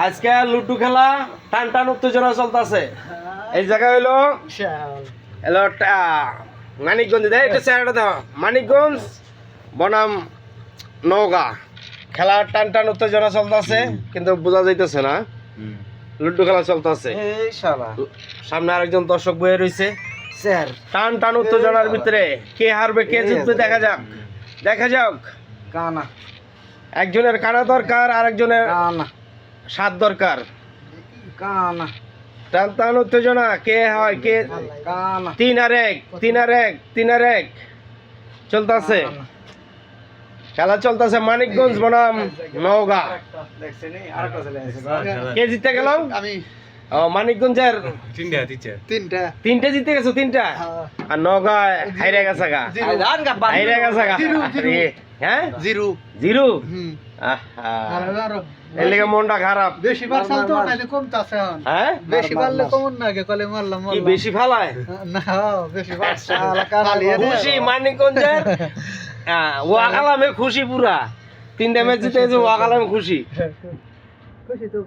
আজকে লুডু খেলা টান টান উত্তেজনা চলতেছে। এই জায়গা হইলো মানিকগঞ্জ, দেয় এটা চেহারাটা দাও, মানিকগঞ্জ বনাম নওগাঁ। খেলা টান টান উত্তেজনা চলতেছে, কিন্তু বোঝা যাইতেছে না। লুডু খেলা চলতেছে, সামনে আরেকজন দর্শক বয়ে রয়েছে। টান টান উত্তেজনার ভিতরে কে হারবে কে জিতবে দেখা যাক, দেখা যাক। কানা একজনের কানা দরকার, আরেকজনের কানা স্বাদ দরকার। কানা টান টান উত্তেজনা কে হয় কে। কানা 3-1 3-1 3-1 চলতেছে, খেলা চলতেছে। মানিকগঞ্জ বনাম নওগাঁ। কে জিতে গেল? ও মানিকগঞ্জের তিনটা জিতে গেছো, তিনটা। আর নওগাঁ হাইরে গেছে গা, হাইরে গেছে গা। হ্যাঁ জিরো। এর লেগে মনটা খারাপ। বেশি বার চাল তো নাইলে কমতাছে হন। হ্যাঁ বেশি বারলে কমন না গে কলে মারলাম কি বেশি ফালায় না, বেশি বার চাল কালিয়ে খুশি মানিকগঞ্জের। ওয়াকালামে খুশি পুরা, 3টা ম্যাচ জিতে গেছে, ওয়াকালামে খুশি। খুশি তো